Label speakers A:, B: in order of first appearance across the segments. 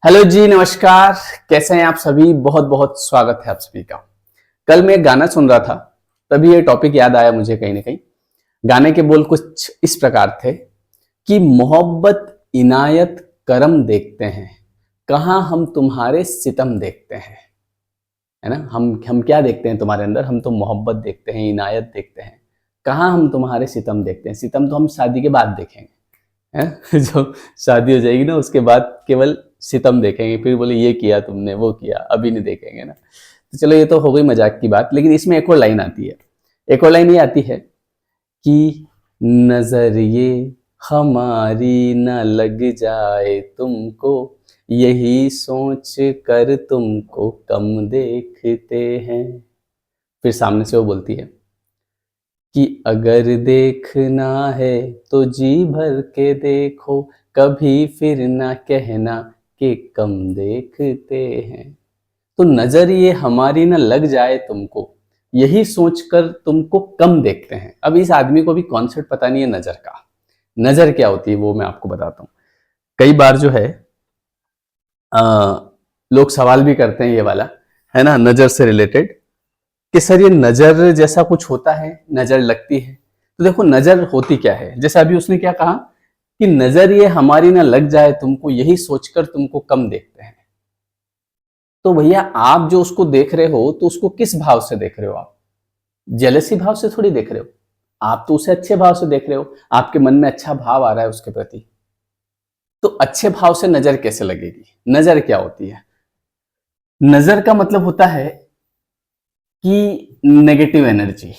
A: Hello जी, नमस्कार। कैसे हैं आप सभी? बहुत बहुत स्वागत है आप सभी का। कल मैं एक गाना सुन रहा था, तभी ये टॉपिक याद आया मुझे कहीं ना कहीं। गाने के बोल कुछ इस प्रकार थे कि मोहब्बत इनायत करम देखते हैं, कहाँ हम तुम्हारे सितम देखते हैं। है ना? हम क्या देखते हैं तुम्हारे अंदर? हम तो मोहब्बत देखते हैं, इनायत देखते हैं। कहाँ हम तुम्हारे सितम देखते हैं? सितम तो हम शादी के बाद देखेंगे, है जो शादी हो जाएगी ना, उसके बाद केवल सितम देखेंगे। फिर बोले ये किया तुमने, वो किया, अभी नहीं देखेंगे ना। तो चलो, ये तो हो गई मजाक की बात, लेकिन इसमें एक और लाइन आती है। एक और लाइन ये आती है कि नजर ये हमारी न लग जाए तुमको, यही सोच कर तुमको कम देखते हैं। फिर सामने से वो बोलती है कि अगर देखना है तो जी भर के देखो, कभी फिर ना कहना कि कम देखते हैं। तो नजर ये हमारी ना लग जाए तुमको, यही सोचकर तुमको कम देखते हैं। अब इस आदमी को भी कॉन्सेप्ट पता नहीं है नजर का। नजर क्या होती है वो मैं आपको बताता हूँ। कई बार जो है आ, लोग सवाल भी करते हैं ये वाला, है ना, नजर से रिलेटेड, कि सर ये नजर जैसा कुछ होता है, नजर लगती है। तो देखो, नजर होती क्या है। जैसे अभी उसने क्या कहा कि नजर ये हमारी ना लग जाए तुमको, यही सोचकर तुमको कम देखते हैं। तो भैया, आप जो उसको देख रहे हो तो उसको किस भाव से देख रहे हो? आप जेलसी भाव से थोड़ी देख रहे हो। आप तो उसे अच्छे भाव से देख रहे हो, आपके मन में अच्छा भाव आ रहा है उसके प्रति। तो अच्छे भाव से नजर कैसे लगेगी? नजर क्या होती है? नजर का मतलब होता है कि नेगेटिव एनर्जी।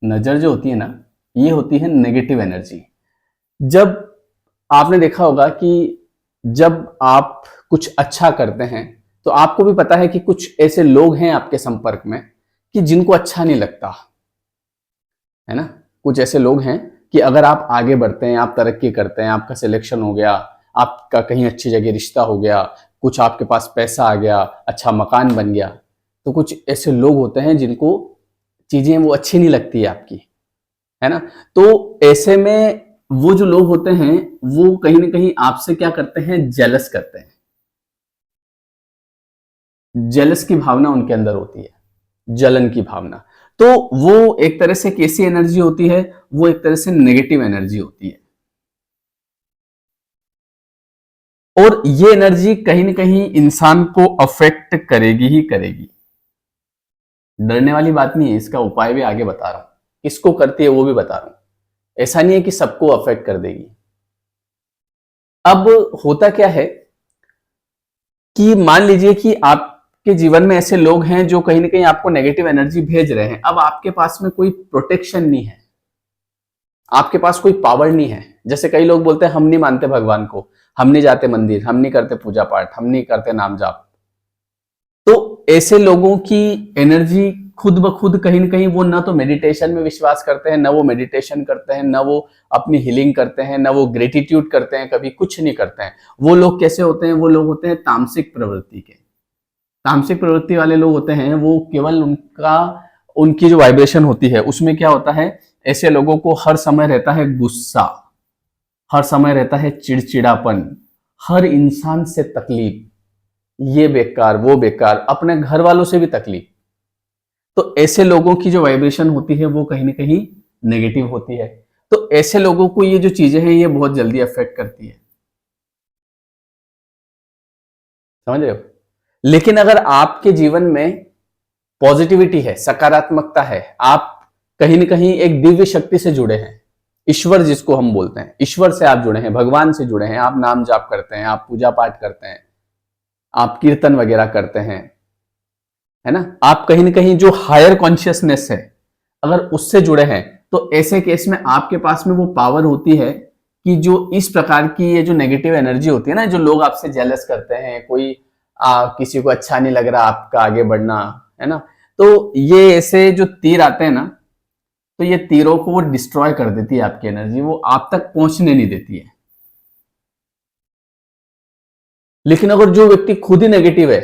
A: नजर जो होती है ना, ये होती है नेगेटिव एनर्जी। जब आपने देखा होगा कि जब आप कुछ अच्छा करते हैं तो आपको भी पता है कि कुछ ऐसे लोग हैं आपके संपर्क में कि जिनको अच्छा नहीं लगता, है ना। कुछ ऐसे लोग हैं कि अगर आप आगे बढ़ते हैं, आप तरक्की करते हैं, आपका सिलेक्शन हो गया, आपका कहीं अच्छी जगह रिश्ता हो गया, कुछ आपके पास पैसा आ गया, अच्छा मकान बन गया, तो कुछ ऐसे लोग होते हैं जिनको चीजें वो अच्छी नहीं लगती है आपकी, है ना। तो ऐसे में वो जो लोग होते हैं वो कहीं ना कहीं आपसे क्या करते हैं? जेलस करते हैं। जेलस की भावना उनके अंदर होती है, जलन की भावना। तो वो एक तरह से कैसी एनर्जी होती है? वो एक तरह से नेगेटिव एनर्जी होती है। और ये एनर्जी कहीं ना कहीं इंसान को अफेक्ट करेगी ही करेगी। डरने वाली बात नहीं है, इसका उपाय भी आगे बता रहा हूं, किसको करती है वो भी बता रहा हूं। ऐसा नहीं है कि सबको अफेक्ट कर देगी। अब होता क्या है कि मान लीजिए कि आपके जीवन में ऐसे लोग हैं जो कहीं ना कहीं आपको नेगेटिव एनर्जी भेज रहे हैं। अब आपके पास में कोई प्रोटेक्शन नहीं है, आपके पास कोई पावर नहीं है। जैसे कई लोग बोलते हैं हम नहीं मानते भगवान को, हम नहीं जाते मंदिर, हम नहीं करते पूजा पाठ, हम नहीं करते नाम जाप। तो ऐसे लोगों की एनर्जी खुद ब खुद कहीं ना कहीं, वो ना तो मेडिटेशन में विश्वास करते हैं, ना वो मेडिटेशन करते हैं, ना वो अपनी हीलिंग करते हैं, ना वो ग्रेटिट्यूड करते हैं, कभी कुछ नहीं करते हैं। वो लोग कैसे होते हैं? वो लोग होते हैं तामसिक प्रवृत्ति के। तामसिक प्रवृत्ति वाले लोग होते हैं, वो केवल उनकी जो वाइब्रेशन होती है उसमें क्या होता है, ऐसे लोगों को हर समय रहता है गुस्सा, हर समय रहता है चिड़चिड़ापन, हर इंसान से तकलीफ, ये बेकार वो बेकार, अपने घर वालों से भी तकलीफ। तो ऐसे लोगों की जो वाइब्रेशन होती है वो कहीं ना कहीं नेगेटिव होती है। तो ऐसे लोगों को ये जो चीजें हैं ये बहुत जल्दी अफेक्ट करती है। समझ रहे हो? लेकिन अगर आपके जीवन में पॉजिटिविटी है, सकारात्मकता है, आप कहीं ना कहीं एक दिव्य शक्ति से जुड़े हैं, ईश्वर जिसको हम बोलते हैं, ईश्वर से आप जुड़े हैं, भगवान से जुड़े हैं, आप नाम जाप करते हैं, आप पूजा पाठ करते हैं, आप कीर्तन वगैरह करते हैं, है ना, आप कहीं ना कहीं जो हायर कॉन्शियसनेस है अगर उससे जुड़े हैं, तो ऐसे केस में आपके पास में वो पावर होती है कि जो इस प्रकार की ये जो नेगेटिव एनर्जी होती है ना, जो लोग आपसे जेलस करते हैं, कोई किसी को अच्छा नहीं लग रहा आपका आगे बढ़ना, है ना, तो ये ऐसे जो तीर आते हैं ना, तो ये तीरों को वो डिस्ट्रॉय कर देती है, आपकी एनर्जी वो आप तक पहुंचने नहीं देती है। लेकिन अगर जो व्यक्ति खुद ही नेगेटिव है,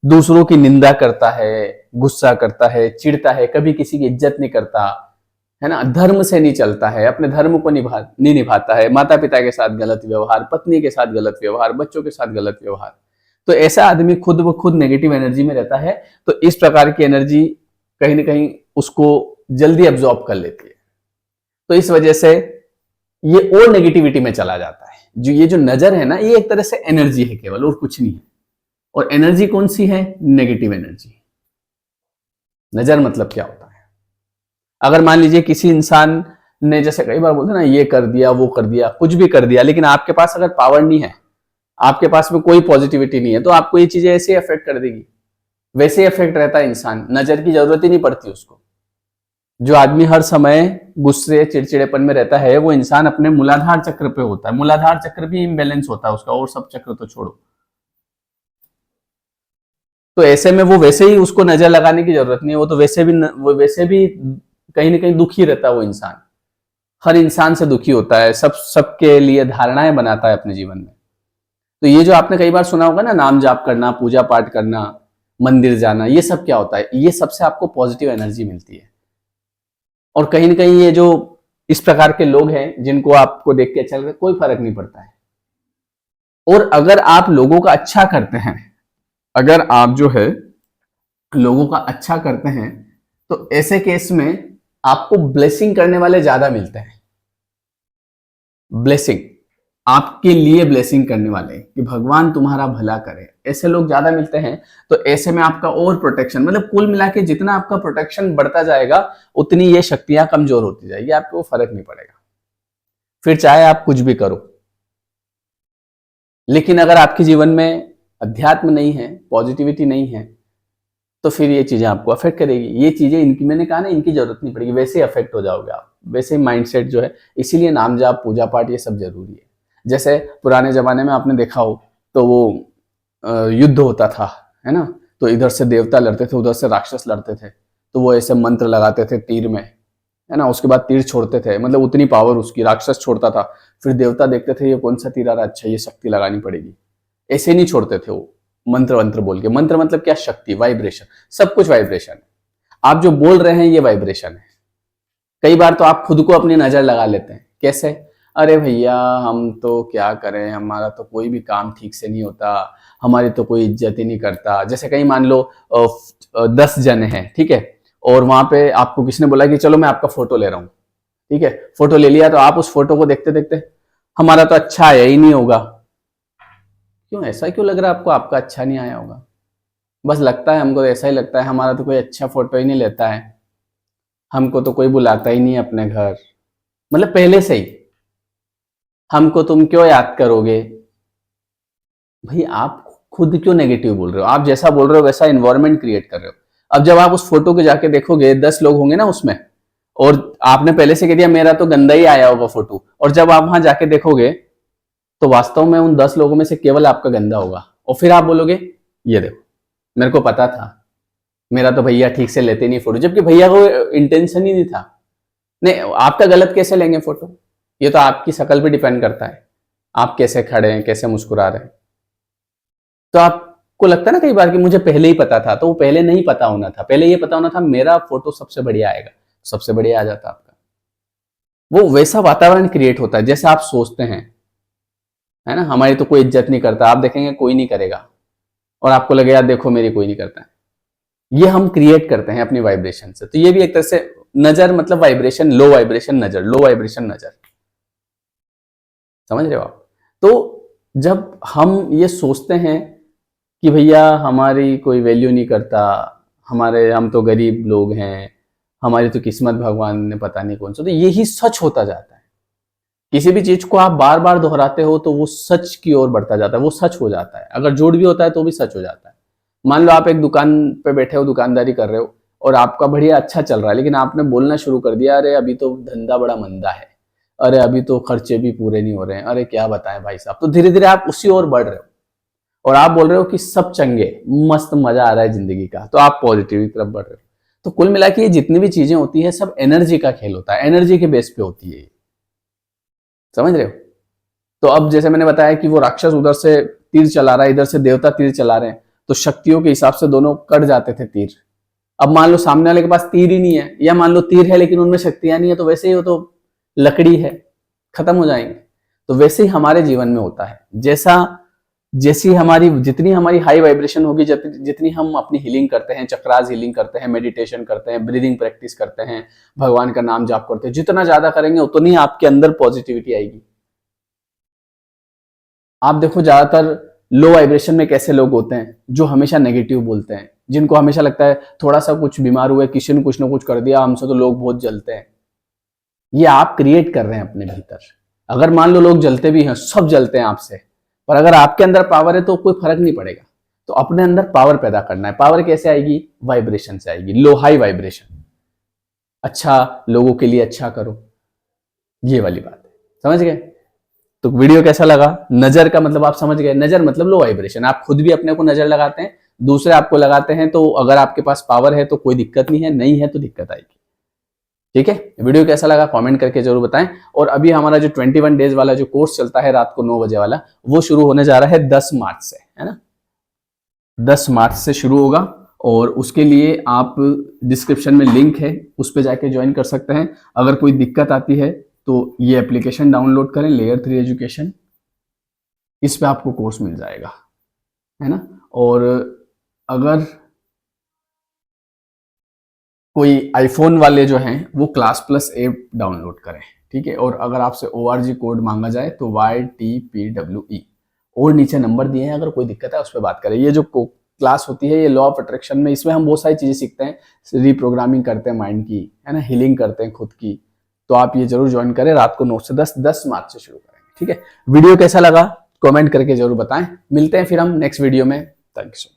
A: दूसरों की निंदा करता है, गुस्सा करता है, चिढ़ता है, कभी किसी की इज्जत नहीं करता, है ना, धर्म से नहीं चलता है, अपने धर्म को नहीं निभाता है, माता पिता के साथ गलत व्यवहार, पत्नी के साथ गलत व्यवहार, बच्चों के साथ गलत व्यवहार, तो ऐसा आदमी खुद ब खुद नेगेटिव एनर्जी में रहता है। तो इस प्रकार की एनर्जी कहीं ना कहीं उसको जल्दी एब्जॉर्ब कर लेती है। तो इस वजह से ये और नेगेटिविटी में चला जाता है। ये जो नजर है ना, ये एक तरह से एनर्जी है केवल, और कुछ नहीं है। और एनर्जी कौन सी है? Negative energy. नजर मतलब क्या होता है? अगर मान लीजिए किसी इंसान ने, जैसे कई बार बोलते हैं ना, ये कर दिया, वो कर दिया, कुछ भी कर दिया, लेकिन आपके पास अगर पावर नहीं है, आपके पास में कोई पॉजिटिविटी नहीं है, तो आपको ये चीजें ऐसे अफेक्ट कर देगी। वैसे ही अफेक्ट रहता है इंसान, नजर की जरूरत ही नहीं पड़ती उसको। जो आदमी हर समय गुस्से चिड़चिड़ेपन में रहता है, वो इंसान अपने मूलाधार चक्र पे होता है। मूलाधार चक्र भी इम्बैलेंस होता है उसका, और सब चक्र तो छोड़ो। तो ऐसे में वो वैसे ही, उसको नजर लगाने की जरूरत नहीं है, वो तो वैसे भी कहीं ना कहीं दुखी रहता है वो इंसान। हर इंसान से दुखी होता है, सबके लिए धारणाएं बनाता है अपने जीवन में। तो ये जो आपने कई बार सुना होगा ना, नाम जाप करना, पूजा पाठ करना, मंदिर जाना, ये सब क्या होता है? ये सबसे आपको पॉजिटिव एनर्जी मिलती है। और कहीं ना कहीं ये जो इस प्रकार के लोग हैं, जिनको आपको देख के अच्छा लगता है, कोई फर्क नहीं पड़ता है। और अगर आप लोगों का अच्छा करते हैं, अगर आप जो है लोगों का अच्छा करते हैं, तो ऐसे केस में आपको ब्लेसिंग करने वाले ज्यादा मिलते हैं। ब्लेसिंग, आपके लिए ब्लेसिंग करने वाले, कि भगवान तुम्हारा भला करे, ऐसे लोग ज्यादा मिलते हैं। तो ऐसे में आपका और प्रोटेक्शन, मतलब कुल मिला के जितना आपका प्रोटेक्शन बढ़ता जाएगा, उतनी ये शक्तियां कमजोर होती जाएगी, आपको फर्क नहीं पड़ेगा। फिर चाहे आप कुछ भी करो। लेकिन अगर आपके जीवन में अध्यात्म नहीं है, पॉजिटिविटी नहीं है, तो फिर ये चीजें आपको अफेक्ट करेगी। ये चीजें, इनकी, मैंने कहा ना, इनकी जरूरत नहीं पड़ेगी, वैसे ही अफेक्ट हो जाओगे आप, वैसे ही माइंडसेट जो है। इसीलिए नाम जाप, पूजा पाठ, ये सब जरूरी है। जैसे पुराने जमाने में आपने देखा हो, तो वो युद्ध होता था, है ना, तो इधर से देवता लड़ते थे, उधर से राक्षस लड़ते थे, तो वो ऐसे मंत्र लगाते थे तीर में, है ना, उसके बाद तीर छोड़ते थे, मतलब उतनी पावर उसकी, राक्षस छोड़ता था, फिर देवता देखते थे ये कौन सा तीर आ रहा है, अच्छा ये शक्ति लगानी पड़ेगी, ऐसे नहीं छोड़ते थे वो, मंत्र वंत्र बोल के। मंत्र मतलब क्या? शक्ति, वाइब्रेशन, सब कुछ वाइब्रेशन है। आप जो बोल रहे हैं ये वाइब्रेशन है। कई बार तो आप खुद को अपनी नजर लगा लेते हैं। कैसे? अरे भैया, हम तो क्या करें, हमारा तो कोई भी काम ठीक से नहीं होता, हमारी तो कोई इज्जत ही नहीं करता। जैसे कहीं मान लो 10 जन हैं, ठीक है, और वहां पे आपको किसी ने बोला कि चलो मैं आपका फोटो ले रहा हूँ, ठीक है, फोटो ले लिया, तो आप उस फोटो को देखते देखते, हमारा तो अच्छा आया ही नहीं होगा। क्यों? ऐसा क्यों लग रहा है आपको, आपका अच्छा नहीं आया होगा? बस लगता है, हमको ऐसा ही लगता है, हमारा तो कोई अच्छा फोटो ही नहीं लेता है, हमको तो कोई बुलाता ही नहीं अपने घर, मतलब पहले से ही, हमको तुम क्यों याद करोगे? भाई आप खुद क्यों नेगेटिव बोल रहे हो? आप जैसा बोल रहे हो वैसा इन्वायरमेंट क्रिएट कर रहे हो। अब जब आप उस फोटो के जाके देखोगे, 10 लोग होंगे ना उसमें, और आपने पहले से कह दिया मेरा तो गंदा ही आया होगा फोटो, और जब आप वहां जाके देखोगे, तो वास्तव में उन 10 लोगों में से केवल आपका गंदा होगा। और फिर आप बोलोगे ये देखो, मेरे को पता था, मेरा तो भैया ठीक से लेते नहीं फोटो, जबकि भैया को इंटेंशन ही नहीं था। नहीं, आपका गलत कैसे लेंगे फोटो? ये तो आपकी शक्ल पे डिपेंड करता है, आप कैसे खड़े हैं, कैसे मुस्कुरा रहे हैं। तो आपको लगता है ना कई बार कि मुझे पहले ही पता था, तो वो पहले नहीं पता होना था, पहले ये पता होना था मेरा फोटो सबसे बढ़िया आएगा, सबसे बढ़िया आ जाता आपका। वो वैसा वातावरण क्रिएट होता है जैसे आप सोचते हैं, है ना। हमारी तो कोई इज्जत नहीं करता, आप देखेंगे कोई नहीं करेगा, और आपको लगेगा देखो मेरी कोई नहीं करता है। ये हम क्रिएट करते हैं अपनी वाइब्रेशन से। तो ये भी एक तरह से नजर, मतलब वाइब्रेशन, लो वाइब्रेशन नजर, लो वाइब्रेशन नजर, समझ रहे हो आप? तो जब हम ये सोचते हैं कि भैया हमारी कोई वैल्यू नहीं करता, हम तो गरीब लोग हैं, हमारी तो किस्मत भगवान ने पता नहीं कौन सा, तो यही सच होता जाता है। किसी भी चीज को आप बार बार दोहराते हो तो वो सच की ओर बढ़ता जाता है, वो सच हो जाता है। अगर झूठ भी होता है तो भी सच हो जाता है। मान लो आप एक दुकान पे बैठे हो, दुकानदारी कर रहे हो, और आपका बढ़िया अच्छा चल रहा है, लेकिन आपने बोलना शुरू कर दिया, अरे अभी तो धंधा बड़ा मंदा है, अरे अभी तो खर्चे भी पूरे नहीं हो रहे हैं, अरे क्या बताएं भाई साहब। तो धीरे धीरे आप उसी ओर बढ़ रहे हो, और आप बोल रहे हो कि सब चंगे, मस्त मजा आ रहा है जिंदगी का, तो आप पॉजिटिव की तरफ बढ़ रहे हो। तो कुल मिला के ये जितनी भी चीजें होती है, सब एनर्जी का खेल होता है, एनर्जी के बेस पे होती है, समझ रहे हो? तो अब जैसे मैंने बताया कि वो राक्षस उधर से तीर चला रहा है, इधर से देवता तीर चला रहे हैं, तो शक्तियों के हिसाब से दोनों कट जाते थे तीर, अब मान लो सामने वाले के पास तीर ही नहीं है, या मान लो तीर है लेकिन उनमें शक्तियां नहीं है, तो वैसे ही वो तो लकड़ी है, खत्म हो जाएंगे। तो वैसे ही हमारे जीवन में होता है, जैसी हमारी जितनी हमारी हाई वाइब्रेशन होगी, जितनी हम अपनी हीलिंग करते हैं, चक्रास हीलिंग करते हैं, मेडिटेशन करते हैं, ब्रीदिंग प्रैक्टिस करते हैं, भगवान का नाम जाप करते हैं, जितना ज्यादा करेंगे उतनी आपके अंदर पॉजिटिविटी आएगी। आप देखो ज्यादातर लो वाइब्रेशन में कैसे लोग होते हैं, जो हमेशा नेगेटिव बोलते हैं, जिनको हमेशा लगता है थोड़ा सा कुछ बीमार हुए, किसी ने कुछ ना कुछ कर दिया हमसे तो लोग बहुत जलते हैं। ये आप क्रिएट कर रहे हैं अपने भीतर। अगर मान लो लोग जलते भी हैं, सब जलते हैं आपसे, पर अगर आपके अंदर पावर है तो कोई फर्क नहीं पड़ेगा। तो अपने अंदर पावर पैदा करना है। पावर कैसे आएगी? वाइब्रेशन से आएगी, लो हाई वाइब्रेशन। अच्छा, लोगों के लिए अच्छा करो, ये वाली बात है, समझ गए? तो वीडियो कैसा लगा? नजर का मतलब आप समझ गए, नजर मतलब लो वाइब्रेशन। आप खुद भी अपने को नजर लगाते हैं, दूसरे आपको लगाते हैं, तो अगर आपके पास पावर है तो कोई दिक्कत नहीं है, नहीं है तो दिक्कत आएगी। ठीक है, वीडियो कैसा लगा कमेंट करके जरूर बताएं। और अभी हमारा जो 21 डेज वाला जो कोर्स चलता है रात को 9 बजे वाला, वो शुरू होने जा रहा है 10 मार्च से, है ना? 10 मार्च से शुरू होगा, और उसके लिए आप डिस्क्रिप्शन में लिंक है, उस पर जाके ज्वाइन कर सकते हैं। अगर कोई दिक्कत आती है तो ये एप्लीकेशन डाउनलोड करें, लेयर 3 एजुकेशन, इस पे आपको कोर्स मिल जाएगा, है ना? और अगर कोई आईफोन वाले जो हैं वो क्लास प्लस ऐप डाउनलोड करें, ठीक है? और अगर आपसे ORG कोड मांगा जाए तो YTPWE, और नीचे नंबर दिए हैं, अगर कोई दिक्कत है उस पर बात करें। ये जो क्लास होती है ये लॉ ऑफ अट्रैक्शन में, इसमें हम बहुत सारी चीजें सीखते हैं, रीप्रोग्रामिंग करते हैं माइंड की, है ना, हीलिंग करते हैं खुद की। तो आप ये जरूर ज्वाइन करें, रात को 9 से 10 मार्च से शुरू करेंगे, ठीक है? वीडियो कैसा लगा कमेंट करके जरूर बताएं। मिलते हैं फिर हम नेक्स्ट वीडियो में। Thank you so much.